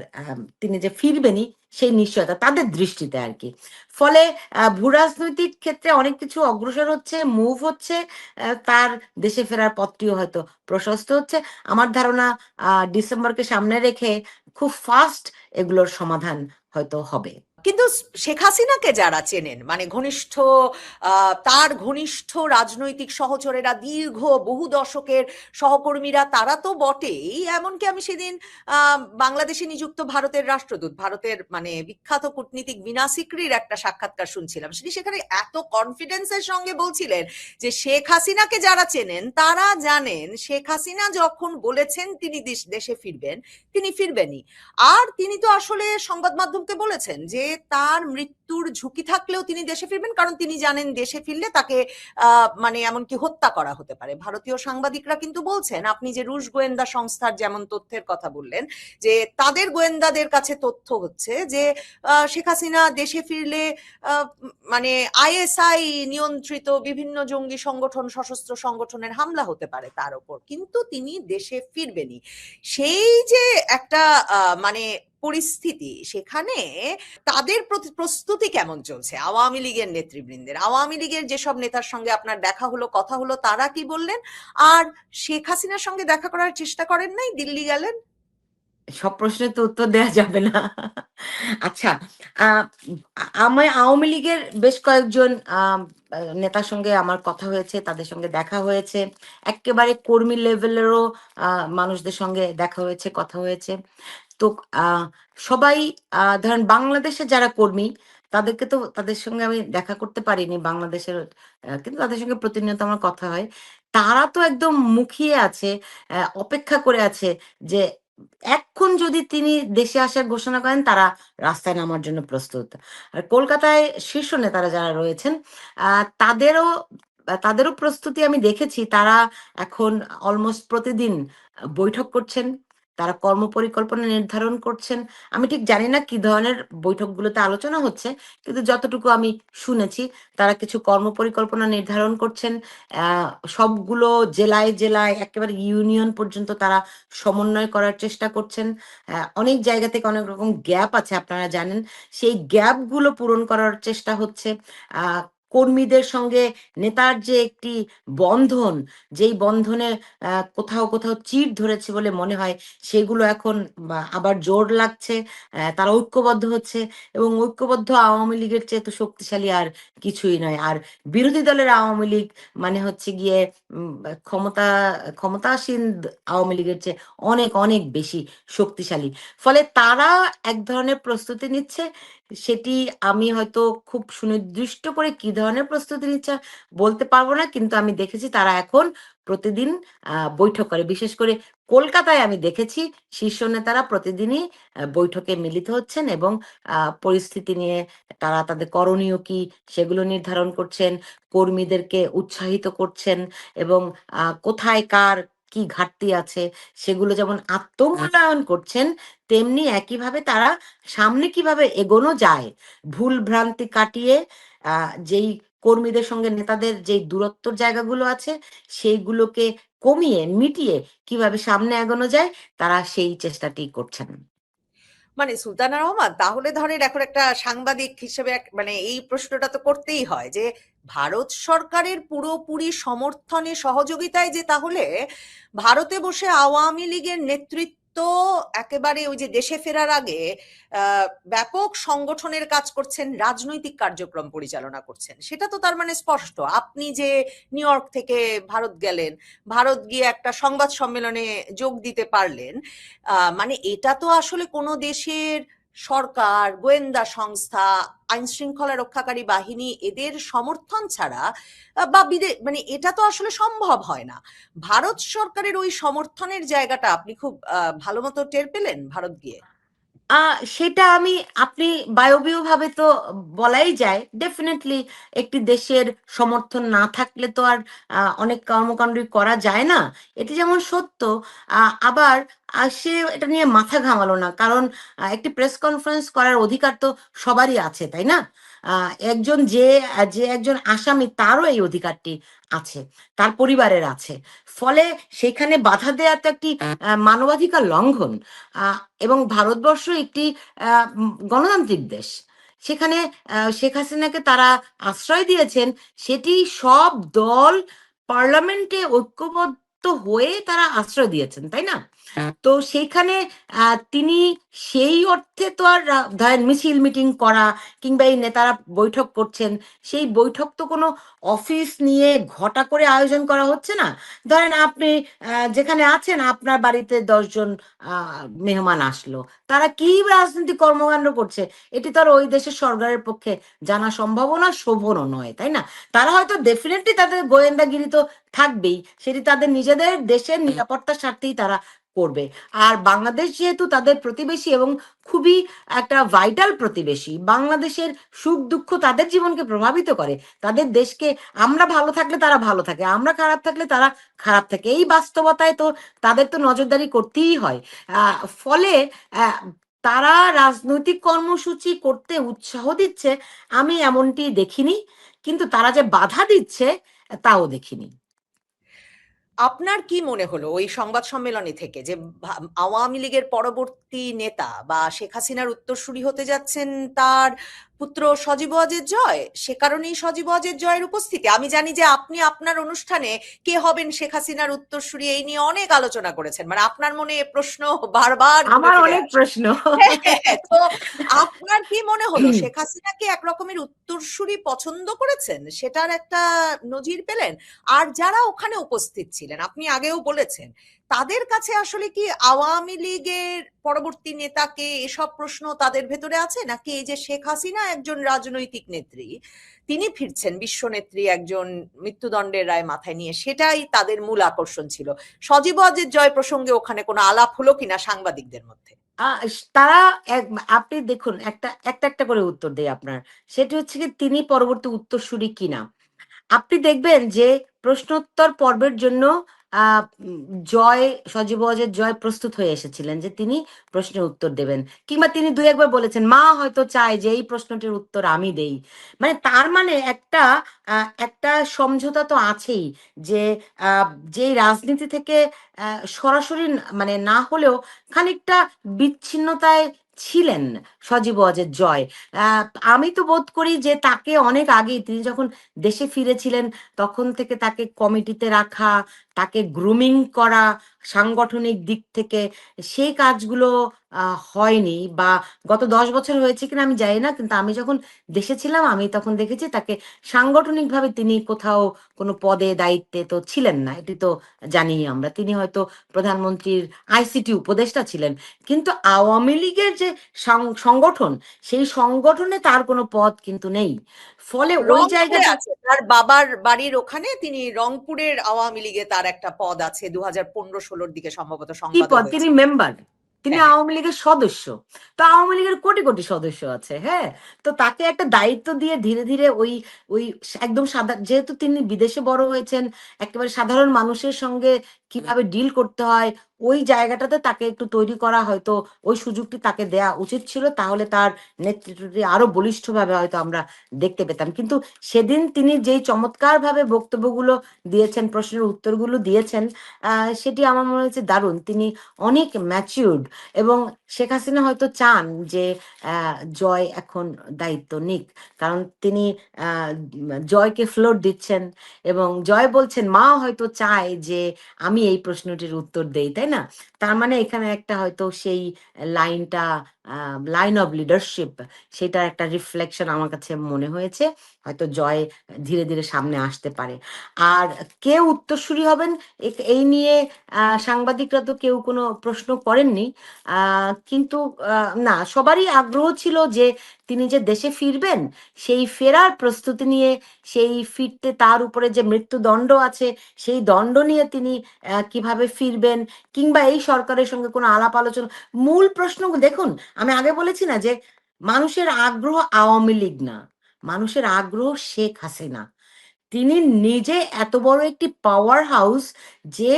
তিনি যে ফিরবেনই সেই নিশ্চয়তা তাদের দৃষ্টিতে আর কি। ফলে ভূরাজনৈতিক ক্ষেত্রে অনেক কিছু অগ্রসর হচ্ছে, মুভ হচ্ছে। তার দেশে ফেরার পথটিও হয়তো প্রশস্ত হচ্ছে। আমার ধারণা ডিসেম্বরকে সামনে রেখে খুব ফাস্ট এগুলোর সমাধান হয়তো হবে। কিন্তু শেখ হাসিনাকে যারা চেনেন, মানে ঘনিষ্ঠ, তার ঘনিষ্ঠ রাজনৈতিক সহচরেরা, দীর্ঘ বহু দশকের সহকর্মীরা, তারা তো বটেই। এমনকি আমি সেদিন বাংলাদেশে নিযুক্ত ভারতের রাষ্ট্রদূত, ভারতের মানে বিখ্যাত কূটনীতিক বিনা সিকরির একটা সাক্ষাৎকার শুনছিলাম, সেখানে এত কনফিডেন্সের সঙ্গে বলছিলেন যে শেখ হাসিনাকে যারা চেনেন তারা জানেন শেখ হাসিনা যখন বলেছেন তিনি দেশে ফিরবেন, তিনি ফিরবেনই। আর তিনি তো আসলে সংবাদ মাধ্যমকে বলেছেন যে তার মৃত্যুর ঝুঁকি থাকলেও তিনি দেশে ফিরবেন, কারণ তিনি জানেন দেশে ফিরলে তাকে মানে এমনকি হত্যা করা হতে পারে। ভারতীয় সাংবাদিকরা কিন্তু বলছেন, আপনি যে রুশ গোয়েন্দা সংস্থার যেমন তথ্যের কথা বললেন, যে তাদের গোয়েন্দাদের কাছে তথ্য হচ্ছে যে শেখ হাসিনা দেশে ফিরলে মানে আইএসআই নিয়ন্ত্রিত বিভিন্ন জঙ্গি সংগঠন, সশস্ত্র সংগঠনের হামলা হতে পারে তার উপর, কিন্তু তিনি দেশে ফিরবেনই। সেই যে একটা মানে পরিস্থিতি, সেখানে তাদের প্রস্তুতি কেমন চলছে আওয়ামী লীগের নেতৃবৃন্দের? আওয়ামী লীগের যেসব নেতার সঙ্গে আপনার দেখা হলো, কথা হলো, তারা কি বললেন? আর শেখ হাসিনার সঙ্গে দেখা করার চেষ্টা করেন নাই, দিল্লি গেলেন? সব প্রশ্নের তো উত্তর দেওয়া যাবে না। আচ্ছা, আমি আওয়ামী লীগের বেশ কয়েকজন নেতার সঙ্গে আমার কথা হয়েছে, তাদের সঙ্গে দেখা হয়েছে। একেবারে কর্মী লেভেলেরও মানুষদের সঙ্গে দেখা হয়েছে, কথা হয়েছে। তো সবাই ধরেন বাংলাদেশে যারা কর্মী, তাদেরকে তো তাদের সঙ্গে আমি দেখা করতে পারিনি বাংলাদেশের, কিন্তু তাদের সঙ্গে প্রতিনিয়ত আমার কথা হয়। তারা তো একদম মুখিয়ে আছে, অপেক্ষা করে আছে যে এখন যদি তিনি দেশে আসার ঘোষণা করেন, তারা রাস্তায় নামার জন্য প্রস্তুত। আর কলকাতায় শীর্ষ নেতারা যারা রয়েছেন, তাদেরও তাদেরও প্রস্তুতি আমি দেখেছি। তারা এখন অলমোস্ট প্রতিদিন বৈঠক করছেন। তারা কর্মপরিকল্পনা নির্ধারণ করছেন। আমি ঠিক জানি না কি ধরনের বৈঠকগুলোতে আলোচনা হচ্ছে, কিন্তু যতটুকু আমি শুনেছি তারা কিছু কর্মপরিকল্পনা নির্ধারণ করছেন। সবগুলো জেলায়, জেলায় একেবারে ইউনিয়ন পর্যন্ত তারা সমন্বয় করার চেষ্টা করছেন। অনেক জায়গা থেকে অনেক রকম গ্যাপ আছে আপনারা জানেন। সেই গ্যাপগুলো পূরণ করার চেষ্টা হচ্ছে। আ কর্মীদের সঙ্গে নেতার যে একটি বন্ধন, যেই বন্ধনে কোথাও, কোথাও চিড় ধরেছে বলে মনে হয়, সেগুলো এখন আবার জোর লাগছে। তারা ঐক্যবদ্ধ হচ্ছে এবং ঐক্যবদ্ধ আওয়ামী লীগের চেয়ে তো শক্তিশালী আর কিছুই নয়। আর বিরোধী দলের আওয়ামী লীগ মানে হচ্ছে গিয়ে ক্ষমতাসীন আওয়ামী লীগের চেয়ে অনেক, অনেক বেশি শক্তিশালী। ফলে তারা এক ধরনের প্রস্তুতি নিচ্ছে। সেটি আমি হয়তো খুব সুনির্দিষ্ট করে কি ধরনের প্রস্তুতি নিচ্ছে বলতে পারবো না, কিন্তু আমি দেখেছি তারা এখন প্রতিদিন বৈঠক করে। বিশেষ করে কলকাতায় আমি দেখেছি শীর্ষ নেতারা প্রতিদিনই বৈঠকে মিলিত হচ্ছেন এবং পরিস্থিতি নিয়ে তারা তাদের করণীয় কি সেগুলো নির্ধারণ করছেন, কর্মীদেরকে উৎসাহিত করছেন এবং কোথায় কার কি ঘাটতি আছে সেগুলো যেমন আত্মমূল্যায়ন করছেন, তেমনি একইভাবে তারা সামনে কিভাবে এগোনো যায়, ভুল ভ্রান্তি কাটিয়ে যেই কর্মীদের সঙ্গে নেতাদের যেই দূরত্বর জায়গাগুলো আছে সেইগুলোকে কমিয়ে মিটিয়ে কিভাবে সামনে এগোনো যায়, তারা সেই চেষ্টাটি করছেন। মানে সুলতানা রহমান, তাহলে ধরেন এখন একটা সাংবাদিক হিসেবে মানে এই প্রশ্নটা তো করতেই হয় যে ভারত সরকারের পুরোপুরি সমর্থনে সহযোগিতায় যে তাহলে ভারতে বসে আওয়ামী লীগের নেতৃত্ব একেবারে ওই যে দেশে ফেরার আগে ব্যাপক সংগঠনের কাজ করছেন, রাজনৈতিক কার্যক্রম পরিচালনা করছেন, সেটা তো তার মানে স্পষ্ট। আপনি যে নিউ ইয়র্ক থেকে ভারত গেলেন, ভারত গিয়ে একটা সংবাদ সম্মেলনে যোগ দিতে পারলেন, মানে এটা তো আসলে কোনো দেশের সরকার, গোয়েন্দা সংস্থা, আইন শৃঙ্খলা রক্ষাকারী বাহিনী এদের সমর্থন ছাড়া বা মানে এটা তো আসলে সম্ভব হয় না। ভারত সরকারের ওই সমর্থনের জায়গাটা আপনি খুব ভালো মতো টের পেলেন ভারত গিয়ে? সেটা আপনি বায়বীয় ভাবে তো বলাই যায়। ডেফিনেটলি একটি দেশের সমর্থন না থাকলে তো আর অনেক কর্মকাণ্ডই করা যায় না। এটি যেমন সত্য, আবার সে এটা নিয়ে মাথা ঘামালো না, কারণ একটি প্রেস কনফারেন্স করার অধিকার তো সবারই আছে, তাই না? একজন যে একজন আসামি তারও এই অধিকারটি আছে, তার পরিবারের আছে। ফলে সেখানে বাধা দেওয়া তো একটি মানবাধিকার লঙ্ঘন। এবং ভারতবর্ষ একটি গণতান্ত্রিক দেশ। সেখানে শেখ হাসিনাকে তারা আশ্রয় দিয়েছেন, সেটি সব দল পার্লামেন্টে ঐক্যবদ্ধ হয়ে তারা আশ্রয় দিয়েছেন, তাই না? তো সেইখানে তিনি সেই অর্থে তো আর ধরেন মিছিল মিটিং করা কিংবা এই নেতারা বৈঠক করছেন, সেই বৈঠক তো কোনো অফিস নিয়ে ঘটা করে আয়োজন করা হচ্ছে না। ধরেন আপনি যেখানে আছেন, আপনার বাড়িতে 10 জন মেহমান আসলো, তারা কি রাজনৈতিক কর্মকাণ্ড করছে এটি তো আর ওই দেশের সরকারের পক্ষে জানা সম্ভব না, শোভনও নয়, তাই না? তারা হয়তো ডেফিনেটলি তাদের গোয়েন্দাগিরি তো থাকবেই, সেটি তাদের নিজেদের দেশের নিরাপত্তার স্বার্থেই তারা করবে। আর বাংলাদেশ যেহেতু তাদের প্রতিবেশী এবং খুবই একটা ভাইটাল প্রতিবেশী, বাংলাদেশের সুখ দুঃখ তাদের জীবনকে প্রভাবিত করে। তাদের দেশকে, আমরা ভালো থাকলে তারা ভালো থাকে, আমরা খারাপ থাকলে তারা খারাপ থাকে, এই বাস্তবতায় তো তাদের তো নজরদারি করতেই হয়। ফলে তারা রাজনৈতিক কর্মসূচি করতে উৎসাহ দিচ্ছে আমি এমনটি দেখিনি, কিন্তু তারা যে বাধা দিচ্ছে তাও দেখিনি। আপনার কি মনে হলো ওই সংবাদ সম্মেলনে থেকে যে আওয়ামী লীগের পরবর্তী নেতা বা শেখ হাসিনার উত্তরসূরি হতে যাচ্ছেন তার পুত্র সজীব ওয়াজেদ জয়, সে কারণেই সজীব ওয়াজেদ জয়ের উপস্থিতি? আমি জানি যে আপনি আপনার অনুষ্ঠানে কে হবেন শেখ হাসিনার উত্তরসূরি এই নিয়ে অনেক আলোচনা করেছেন, মানে আপনার মনে এ প্রশ্ন বারবার ঘুরে আমার ফিরে অনেক আসে। প্রশ্ন। তো আপনার কি মনে হলো শেখ হাসিনা কি একরকমের উত্তরসূরি পছন্দ করেছেন, সেটার একটা নজির পেলেন? আর যারা ওখানে উপস্থিত ছিলেন, আপনি আগেও বলেছেন, তাদের কাছে আসলে কি আওয়ামী লীগের পরবর্তী নেতাকে এসব প্রশ্ন তাদের ভেতরে আছে, নাকি এই যে শেখ হাসিনা একজন রাজনৈতিক নেত্রী, তিনি ফিরছেন বিশ্বনেত্রী একজন মৃত্যুদণ্ডের রায় মাথায় নিয়ে, সেটাই তাদের মূল আকর্ষণ ছিল? সজীব ওয়াজেদ জয় প্রসঙ্গে ওখানে কোনো আলাপ হলো কিনা সাংবাদিকদের মধ্যে? তারা আপনি দেখুন, একটা একটা একটা করে উত্তর দেই আপনার। সেটি হচ্ছে কি, তিনি পরবর্তী উত্তরসূরি কিনা। আপনি দেখবেন যে প্রশ্নোত্তর পর্বের জন্য আহ উম, জয় সজীব ওয়াজেদ জয় প্রস্তুত হয়ে এসেছিলেন যে তিনি প্রশ্নের উত্তর দেবেন, কিংবা তিনি দুই একবার বলেছেন মা হয়তো চায় যে এই প্রশ্নটির উত্তর আমি দেই। মানে তার মানে একটা সমঝোতা তো আছেই যে যেই রাজনীতি থেকে সরাসরি মানে না হলেও খানিকটা বিচ্ছিন্নতায় ছিলেন সজীব ওয়াজেদ জয়। আহ, আমি তো বোধ করি যে তাকে অনেক আগেই, তিনি যখন দেশে ফিরেছিলেন তখন থেকে তাকে কমিটিতে রাখা, তাকে গ্রুমিং করা, সাংগঠনিক দিক থেকে সেই কাজগুলো হয়নি, বা গত 10 বছর হয়েছে কিনা আমি জানি না, কিন্তু আমি যখন দেশে ছিলাম আমি তখন দেখেছি তাকে সাংগঠনিকভাবে তিনি কোথাও কোনো পদে দায়িত্বে তো ছিলেন না, এটি তো জানি আমরা। তিনি হয়তো প্রধানমন্ত্রীর আইসিটি উপদেষ্টা ছিলেন, কিন্তু আওয়ামী লীগের যে সংগঠন, সেই সংগঠনে তার কোনো পদ কিন্তু নেই। ফলে ওই রংপুরে জায়গাটা আছে, তার বাবার বাড়ির ওখানে তিনি রংপুরের আওয়ামী লীগে তার একটা পদ আছে, 2015-16 দিকে সম্ভবত কি সংবাদও পদ? তিনি হয়েছে। মেম্বার, তিনি হ্যাঁ, হ্যাঁ। আওয়ামী লীগের সদস্য। তো আওয়ামী লীগের কোটি কোটি সদস্য আছে, হ্যাঁ। তো তাকে একটা দায়িত্ব দিয়ে ধীরে ধীরে ওই ওই একদম যেহেতু তিনি বিদেশে বড় হয়েছেন, একেবারে সাধারণ মানুষের সঙ্গে কিভাবে ডিল করতে হয় ওই জায়গাটাতে তাকে একটু তৈরি করা, হয়তো ওই সুযোগটি তাকে দেয়া উচিত ছিল, তাহলে তার নেতৃত্বটি আরো বলিষ্ঠভাবে হয়তো আমরা দেখতে পেতাম। কিন্তু সেদিন তিনি যেই চমৎকারভাবে বক্তব্যগুলো দিয়েছেন, প্রশ্নের উত্তরগুলো দিয়েছেন, সেটি আমার মনে হয়েছে দারুণ। তিনি অনেক ম্যাচিউরড, এবং শেখ হাসিনা হয়তো চান যে জয় এখন দায়িত্ব নিক, কারণ তিনি জয়কে ফ্লোর দিচ্ছেন, এবং জয় বলছেন মা হয়তো চায় যে আমি এই প্রশ্নটির উত্তর দেই, তাই না? তার মানে এখানে একটা হয়তো সেই লাইনটা, লাইন অফ লিডারশিপ, সেটার একটা রিফ্লেকশন আমার কাছে মনে হয়েছে। হয়তো জয় ধীরে ধীরে সামনে আসতে পারে। আর কে উত্তরসূরি হবেন এই নিয়ে সাংবাদিকরা তো কেউ কোনো প্রশ্ন করেননি, কিন্তু না, সবারই আগ্রহ ছিল যে তিনি যে দেশে ফিরবেন, সেই ফেরার প্রস্তুতি নিয়ে, সেই ফিরতে তার উপরে যে মৃত্যুদণ্ড আছে সেই দণ্ড নিয়ে তিনি কিভাবে ফিরবেন, কিংবা এই সরকারের সঙ্গে কোনো আলাপ আলোচনা। মূল প্রশ্ন দেখুন, আমি আগে বলেছি না যে মানুষের আগ্রহ আওয়ামী লীগ না, মানুষের আগ্রহ শেখ হাসিনা। তিনি নিজে এত বড় একটি পাওয়ার হাউস যে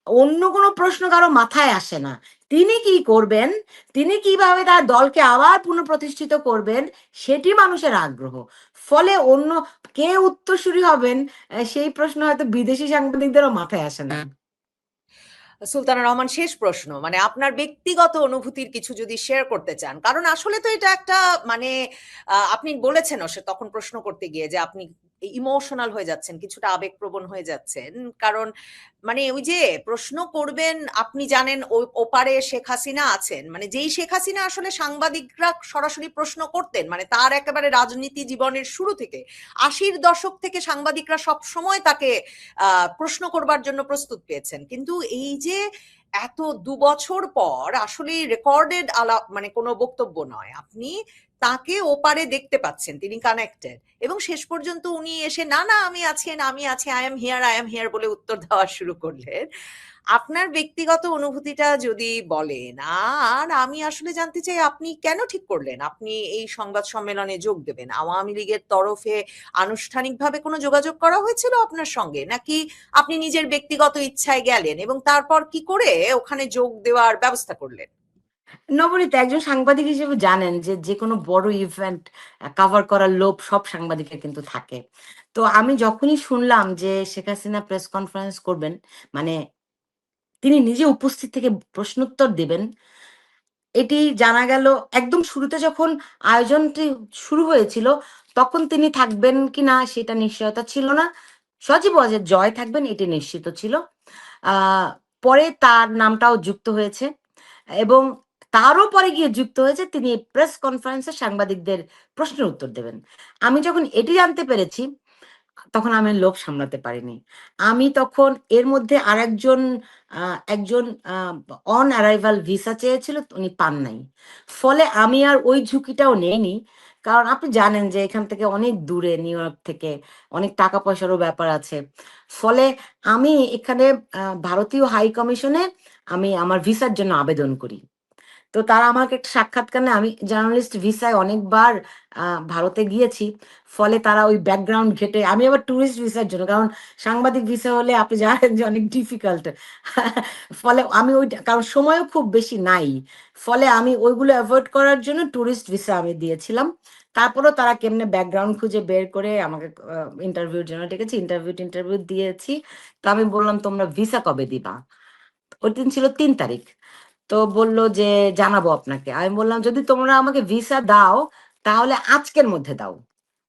অন্য কোনো প্রশ্ন কারো মাথায় আসে না। তিনি কি করবেন, তিনি কিভাবে তার দলকে আবার পুনঃপ্রতিষ্ঠিত করবেন, সেটি মানুষের আগ্রহ। ফলে অন্য কে উত্তরসূরি হবেন, সেই প্রশ্ন হয়তো বিদেশি সাংবাদিকদেরও মাথায় আসে না। সুলতানা রহমান, শেষ প্রশ্ন, মানে আপনার ব্যক্তিগত অনুভূতির কিছু যদি শেয়ার করতে চান, কারণ আসলে তো এটা একটা মানে আপনি বলেছেনও সে তখন প্রশ্ন করতে গিয়ে যে আপনি ইমোশনাল হয়ে যাচ্ছেন, কিছুটা আবেগপ্রবণ হয়ে যাচ্ছেন, কারণ মানে ওই যে প্রশ্ন করবেন, আপনি জানেন ওপারে শেখ হাসিনা আছেন, মানে যেই শেখ হাসিনা আসলে সাংবাদিকরা সরাসরি প্রশ্ন করতেন, মানে তার একেবারে রাজনীতি জীবনের শুরু থেকে 80-র দশক থেকে সাংবাদিকরা সব সময় তাকে প্রশ্ন করবার জন্য প্রস্তুত পেয়েছেন, কিন্তু এই যে এত 2 বছর পর আসলে রেকর্ডেড আলাপ, মানে কোনো বক্তব্য নয়, আপনি তাকে ওপারে দেখতে পাচ্ছেন, তিনি কানেক্টেড, এবং শেষ পর্যন্ত উনি এসে না না আমি আছি, না আমি আছি, আই এম হিয়ার বলে উত্তর দেওয়া শুরু করলেন। আপনার ব্যক্তিগত অনুভূতিটা যদি বলেন, আর আমি আসলে জানতে চাই আপনি কেন ঠিক করলেন আপনি এই সংবাদ সম্মেলনে যোগ দেবেন? আওয়ামী লীগের তরফে আনুষ্ঠানিকভাবে কোনো যোগাযোগ করা হয়েছিল আপনার সঙ্গে, নাকি আপনি নিজের ব্যক্তিগত ইচ্ছায় গেলেন এবং তারপর কি করে ওখানে যোগ দেওয়ার ব্যবস্থা করলেন? নবনীতা, একজন সাংবাদিক হিসেবে জানেন যে যে কোনো বড় ইভেন্ট কভার করার লোভ সব সাংবাদিকের কিন্তু থাকে। তো আমি যখনই শুনলাম যে শেখ হাসিনা প্রেস কনফারেন্স করবেন, মানে তিনি নিজে উপস্থিত থেকে প্রশ্নোত্তর দেবেন, এটি জানা গেল একদম শুরুতে যখন আয়োজনটি শুরু হয়েছিল, তখন তিনি থাকবেন কিনা সেটা নিশ্চয়তা ছিল না। সজীব ওয়াজেদ জয় থাকবেন এটি নিশ্চিত ছিল। পরে তার নামটাও যুক্ত হয়েছে, এবং তারও পরে গিয়ে যুক্ত হয়েছে তিনি প্রেস কনফারেন্সে সাংবাদিকদের প্রশ্নের উত্তর দেবেন। আমি যখন এটি জানতে পেরেছি, তখন আমি লোভ সামলাতে পারিনি। আমি তখন এর মধ্যে আরেকজন একজন অন অ্যারাইভাল ভিসা চেয়েছিল, উনি পান নাই। ফলে আমি আর ওই ঝুঁকিটাও নেইনি। কারণ আপনি জানেন যে এখান থেকে অনেক দূরে, নিউ ইয়র্ক থেকে অনেক টাকা পয়সারও ব্যাপার আছে। ফলে আমি এখানে ভারতীয় হাই কমিশনে আমি আমার ভিসার জন্য আবেদন করি। তো তারা আমাকে একটা সাক্ষাৎকার নেয়। আমি জার্নালিস্ট ভিসায় অনেকবার ভারতে গিয়েছি। ফলে তারা ওই ব্যাকগ্রাউন্ড ঘেঁটে, আমি আবার টুরিস্ট ভিসার জন্য, কারণ সাংবাদিক ভিসা হলে আপনি জানেন যে অনেক ডিফিকাল্ট। ফলে আমি কারণ সময়ও খুব বেশি নাই। ফলে আমি ওইগুলো অ্যাভয়েড করার জন্য টুরিস্ট ভিসা আমি দিয়েছিলাম। তারপরেও তারা কেমনে ব্যাকগ্রাউন্ড খুঁজে বের করে আমাকে ইন্টারভিউর জন্য ডেকেছে, ইন্টারভিউ দিয়েছি। তো আমি বললাম তোমরা ভিসা কবে দিবা? ওই দিন ছিল 3 তারিখ। তো বলল যে জানাবো আপনাকে। আমি বললাম যদি তোমরা আমাকে ভিসা দাও তাহলে আজকের মধ্যে দাও।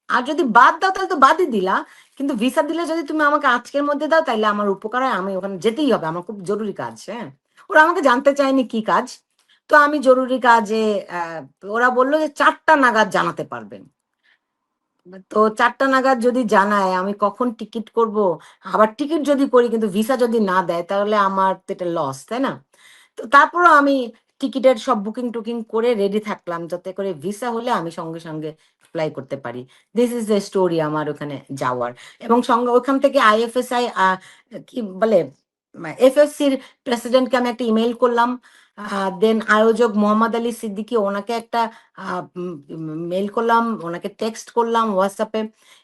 আর যদি বাদ দাও তাহলে তো বাদই দিলা, কিন্তু ভিসা দিলে যদি তুমি আমাকে আজকের মধ্যে দাও তাহলে আমার উপকার হয়, আমি ওখানে যেতেই হবে, আমার খুব জরুরি কাজ। হ্যাঁ, ওরা আমাকে জানতে চায়নি কি কাজ, তো আমি জরুরি কাজে আহ, ওরা বললো যে 4টা নাগাদ জানাতে পারবেন। তো 4টা নাগাদ যদি জানায় আমি কখন টিকিট করব, আবার টিকিট যদি করি কিন্তু ভিসা যদি না দেয় তাহলে আমার তো এটা লস, তাই না? তো তারপরও আমি টিকিটের সব বুকিং টুকিং করে রেডি থাকলাম যাতে করে ভিসা হলে আমি সঙ্গে সঙ্গে অ্যাপ্লাই করতে পারি। দিস ইজ দ্য স্টোরি আমার ওখানে যাওয়ার। এবং সঙ্গে ওখান থেকে আইএফএসআই কি বলে, এফএসসির প্রেসিডেন্টকে আমি একটা ইমেল করলাম। দেন আয়োজক মোহাম্মদ আলী সিদ্দিকী, ওনাকে একটা মেল করলাম, ওনাকে টেক্সট করলাম হোয়াটসঅ্যাপে,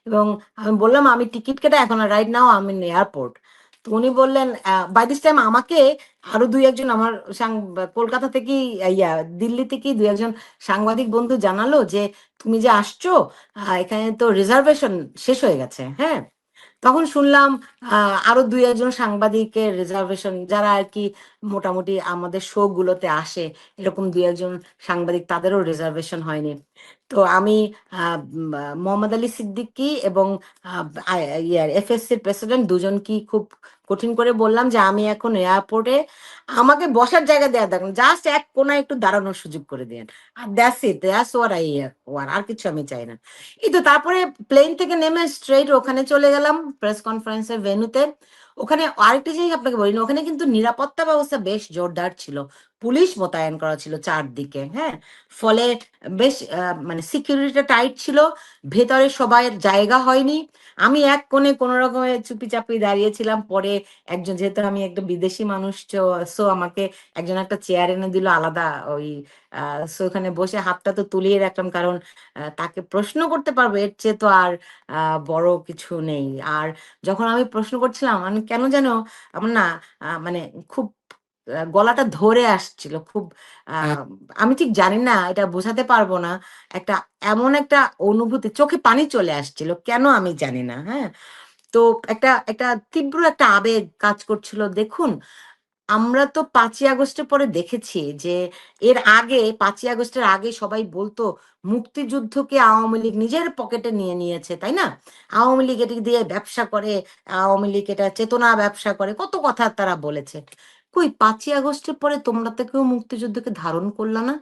এবং আমি বললাম আমি টিকিট কেটে এখন রাইট নাও আমি এয়ারপোর্ট। তো উনি বললেন বাই দিস টাইম আমাকে আরো দুই একজন আমার কলকাতা থেকেই ইয়া দিল্লি থেকেই দুই একজন সাংবাদিক বন্ধু জানালো যে তুমি যে আসছো এখানে তো রিজার্ভেশন শেষ হয়ে গেছে। হ্যাঁ, তখন শুনলাম আরো দুই একজন সাংবাদিকের রিজার্ভেশন, যারা আর কি মোটামুটি আমাদের শো গুলোতে আসে, এরকম দুই একজন সাংবাদিক তাদেরও রিজার্ভেশন হয়নি। তো আমি মোহাম্মদ আলী সিদ্দিকী এবং ইয়ার এফএসসির প্রেসিডেন্ট দুজনকে খুব কঠিন করে বললাম যে আমি এখন এয়ারপোর্টে, আমাকে বসার জায়গা দেয়া দেখেন, জাস্ট এক কোনায় একটু দাঁড়ানোর সুযোগ করে দেন, আর that's it, that's what I want, আর কিছু আমি চাই না। এই তো তারপরে প্লেন থেকে নেমে স্ট্রেট ওখানে চলে গেলাম প্রেস কনফারেন্সের ভেন্যুতে। ওখানে আরেকটা জিনিস আপনাকে বলিনি, ওখানে কিন্তু নিরাপত্তা ব্যবস্থা বেশ জোরদার ছিল, পুলিশ মোতায়েন করা ছিল চারদিকে। হ্যাঁ, ফলে বেশ মানে সিকিউরিটিটা টাইট ছিল, ভেতরে সবাই জায়গা হয়নি। আমি এক কোণে কোনো রকমে চুপি চাপি দাঁড়িয়েছিলাম। পরে একজন, যেহেতু আমি একটা বিদেশি মানুষ, সো আমাকে একজন একটা চেয়ার এনে দিল আলাদা, ওই সো ওখানে বসে হাতটা তো তুলিয়ে রাখলাম, কারণ তাকে প্রশ্ন করতে পারবো এর চেয়ে তো আর বড় কিছু নেই। আর যখন আমি প্রশ্ন করছিলাম আমি কেন যেন আমার না মানে খুব গলাটা ধরে আসছিল খুব, আহ, আমি ঠিক জানি না, এটা বোঝাতে পারবো না, একটা এমন একটা অনুভূতি, চোখে পানি চলে আসছিল, কেন আমি জানি না। হ্যাঁ, তো একটা একটা তীব্র একটা আবেগ কাজ করছিল। দেখুন, আমরা তো 5ই আগস্টের পরে দেখেছি যে এর আগে, 5ই আগস্টের আগে সবাই বলতো মুক্তিযুদ্ধকে আওয়ামী লীগ নিজের পকেটে নিয়ে নিয়েছে, তাই না? আওয়ামী লীগ এটি দিয়ে ব্যবসা করে, আওয়ামী লীগ এটা চেতনা ব্যবসা করে, কত কথা তারা বলেছে। কই 5ই আগস্টের পরে তোমরা তো কেউ মুক্তিযুদ্ধকে ধারণ করলা না।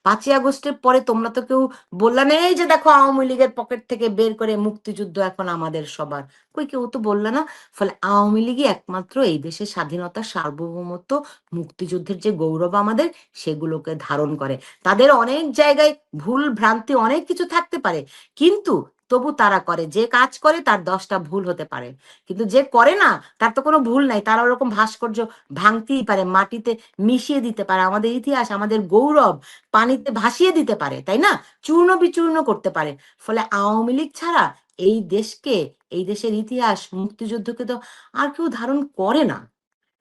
5ই আগস্টের পরে তোমরা তো কেউ বললা না এই যে দেখো আওয়ামী লীগের পকেট থেকে বের করে মুক্তিযুদ্ধ এখন আমাদের সবার, কই কেউ তো বললা না। ফলে আওয়ামী লীগই একমাত্র এই দেশের স্বাধীনতা, সার্বভৌমত্ব, মুক্তিযুদ্ধের যে গৌরব আমাদের, সেগুলোকে ধারণ করে। তাদের অনেক জায়গায় ভুল ভ্রান্তি অনেক কিছু থাকতে পারে, কিন্তু তবু তারা করে, যে কাজ করে তার 10টা ভুল হতে পারে, কিন্তু যে করে না তার তো কোনো ভুল নাই, তারা ওরকম ভাস্কর্য ভাঙতেই পারে, মাটিতে মিশিয়ে দিতে পারে, আমাদের ইতিহাস আমাদের গৌরব পানিতে ভাসিয়ে দিতে পারে, তাই না? চূর্ণ বিচূর্ণ করতে পারে। ফলে আওয়ামী লীগ ছাড়া এই দেশকে, এই দেশের ইতিহাস, মুক্তিযুদ্ধকে তো আর কেউ ধারণ করে না।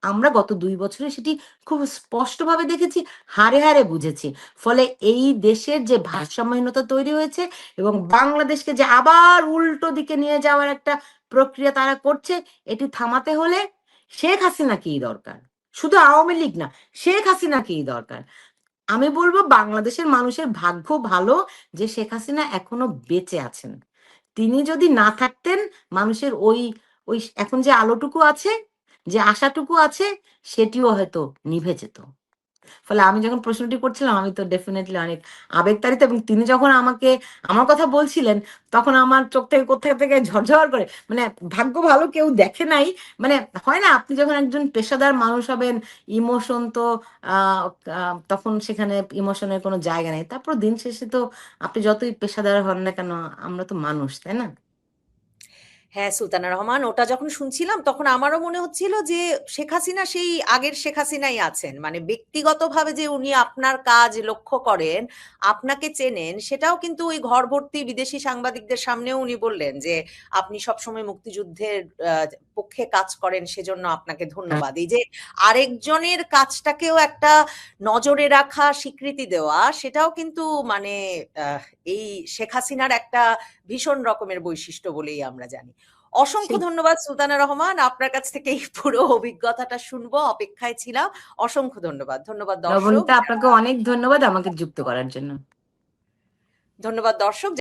আমরা গত 2 বছরে সেটি খুব স্পষ্টভাবে দেখেছি, হাড়ে হাড়ে বুঝেছি। ফলে এই দেশের যে ভারসাম্যহীনতা তৈরি হয়েছে এবং বাংলাদেশকে যে আবার উল্টো দিকে নিয়ে যাওয়ার একটা প্রক্রিয়া তারা করছে, এটি থামাতে হলে শেখ হাসিনাকেই দরকার, শুধু আওয়ামী লীগ না, শেখ হাসিনাকেই দরকার। আমি বলবো বাংলাদেশের মানুষের ভাগ্য ভালো যে শেখ হাসিনা এখনো বেঁচে আছেন। তিনি যদি না থাকতেন, মানুষের ওই ওই এখন যে আলোটুকু আছে, যে আশাটুকু আছে, সেটিও হয়তো নিভে যেত। ফলে আমি যখন প্রশ্নটি করছিলাম আমি তো ডেফিনেটলি অনেক আবেগতাড়িত, এবং তিনি যখন আমাকে আমার কথা বলছিলেন তখন আমার চোখ থেকে কোথা থেকে ঝরঝর করে, মানে ভাগ্য ভালো কেউ দেখে নাই, মানে হয় না আপনি যখন একজন পেশাদার মানুষ হবেন, ইমোশন তো আহ তখন সেখানে ইমোশনের কোনো জায়গা নেই। তারপর দিন শেষে তো আপনি যতই পেশাদার হন না কেন, আমরা তো মানুষ, তাই না? হ্যাঁ, সুলতানা রহমান, ওটা যখন শুনছিলাম তখন আমারও মনে হচ্ছিল যে শেখ হাসিনা সেই আগের শেখ হাসিনাই আছেন। মানে ব্যক্তিগতভাবে যে উনি আপনার কাজ লক্ষ্য করেন, আপনাকে চেনেন, সেটাও কিন্তু ওই ঘর ভর্তি বিদেশি সাংবাদিকদের সামনেও উনি বললেন যে আপনি সবসময় মুক্তিযুদ্ধের পক্ষে কাজ করেন, সেজন্য আপনাকে ধন্যবাদ। এই যে আরেকজনের কাজটাকেও একটা নজরে রাখা, স্বীকৃতি দেওয়া, সেটাও কিন্তু মানে আহ, এই শেখ হাসিনার একটা ভীষণ রকমের বৈশিষ্ট্য বলেই আমরা জানি। অসংখ্য সেই ধন্যবাদ সুলতানা রহমান, আপনার কাছ থেকে এই পুরো অভিজ্ঞতাটা শুনবো অপেক্ষায় ছিলাম। অসংখ্য ধন্যবাদ। ধন্যবাদ দর্শক। লবণিতা, আপনাকে অনেক ধন্যবাদ আমাকে যুক্ত করার জন্য। ধন্যবাদ দর্শক।